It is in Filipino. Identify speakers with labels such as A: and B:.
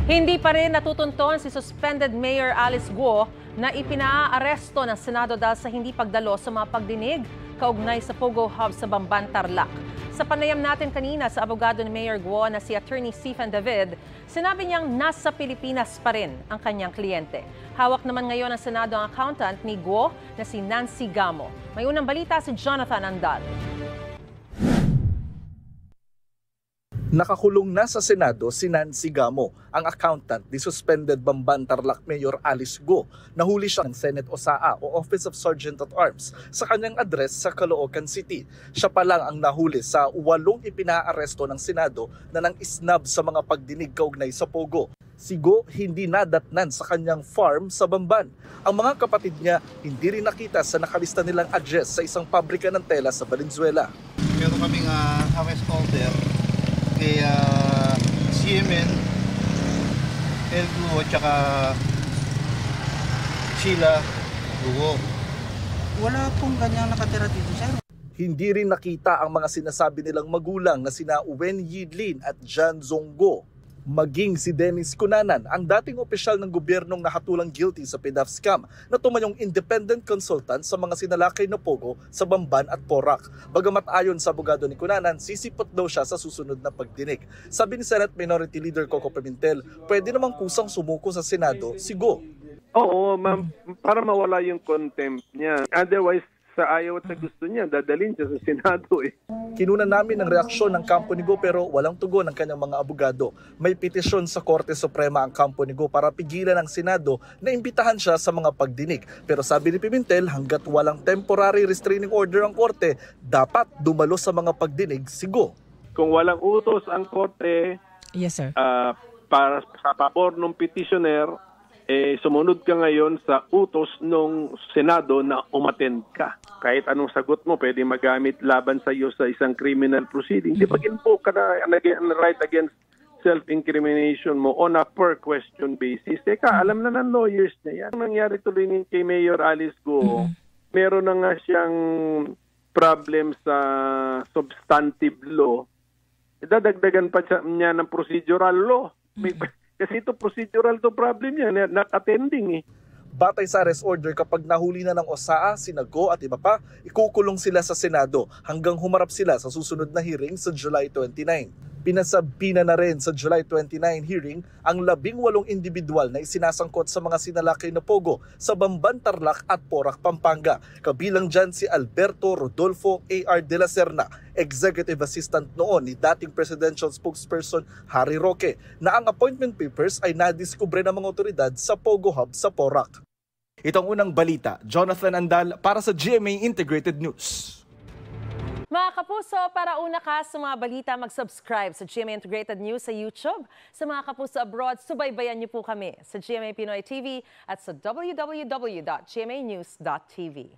A: Hindi pa rin natutunton si suspended Mayor Alice Guo na ipinaaresto ng Senado dahil sa hindi pagdalo sa mga pagdinig kaugnay sa Pogo Hub sa Bamban, Tarlac. Sa panayam natin kanina sa abogado ni Mayor Guo na si Attorney Stephen David, sinabi niyang nasa Pilipinas pa rin ang kanyang kliyente. Hawak naman ngayon ng Senado ang accountant ni Guo na si Nancy Gamo. May unang balita si Jonathan Andal.
B: Nakakulong na sa Senado si Nancy Gamo, ang accountant ni suspended Bamban Tarlac Mayor Alice Guo. Nahuli siya ng Senate OSAA o Office of Sergeant at Arms sa kanyang address sa Caloocan City. Siya pa lang ang nahuli sa 8 ipinaaresto ng Senado na nang isnab sa mga pagdinig kaugnay sa Pogo. Si Guo hindi nadatnan sa kanyang farm sa Bamban. Ang mga kapatid niya hindi rin nakita sa nakalista nilang address sa isang pabrika ng tela sa Valenzuela.
C: Meron kaming arrest order kay CMN, El Guo, at saka Sheila Guo.
D: Wala pong ganyang nakatira dito, sir.
B: Hindi rin nakita ang mga sinasabi nilang magulang na sina Wen Yidlin at Jan Zonggo. Maging si Dennis Cunanan, ang dating opisyal ng gobyernong nahatulang guilty sa PDAF scam na tumanyong independent consultant sa mga sinalakay na Pogo sa Bamban at Porac. Bagamat ayon sa abogado ni Cunanan, sisipot daw siya sa susunod na pagdinig. Sabi ni Senate Minority Leader Coco Pimentel, pwede namang kusang sumuko sa Senado si Guo.
E: Oo, ma'am, para mawala yung contempt niya. Otherwise, sa ayaw at sa gusto niya, dadalhin siya sa Senado eh.
B: Kinunan namin ang reaksyon ng kampo ni Guo pero walang tugon ng kanyang mga abogado. May petisyon sa Korte Suprema ang kampo ni Guo para pigilan ang Senado na imbitahan siya sa mga pagdinig. Pero sabi ni Pimentel, hanggat walang temporary restraining order ang Korte, dapat dumalo sa mga pagdinig si Guo.
E: Kung walang utos ang Korte,
F: yes, sir.
E: Para sa pabor ng petitioner, sumunod ka ngayon sa utos ng Senado na umattend ka. Kahit anong sagot mo, pwede magamit laban sa iyo sa isang criminal proceeding. Di ba ginpoke ka na right against self-incrimination mo on a per question basis? Teka, alam na ng lawyers na yan. Ang nangyari tuloy kay Mayor Alice Guo, meron na nga siyang problem sa substantive law. Dadagdagan pa niya ng procedural law. Kasi ito procedural to problem yan, not attending eh.
B: Batay sa arrest order, kapag nahuli na ng OSAA, sina Guo at iba pa, ikukulong sila sa Senado hanggang humarap sila sa susunod na hearing sa July 29. Pinasabina na rin sa July 29 hearing ang 18 individual na isinasangkot sa mga sinalakay na Pogo sa Bamban, Tarlac at Porac, Pampanga. Kabilang dyan si Alberto Rodolfo A.R. de la Serna, executive assistant noon ni dating presidential spokesperson Harry Roque, na ang appointment papers ay nadiskubre ng mga otoridad sa Pogo Hub sa Porac. Itong unang balita, Jonathan Andal para sa GMA Integrated News.
A: Mga kapuso, para una ka sa mga balita, mag-subscribe sa GMA Integrated News sa YouTube. Sa mga kapuso abroad, subaybayan niyo po kami sa GMA Pinoy TV at sa www.gmanews.tv.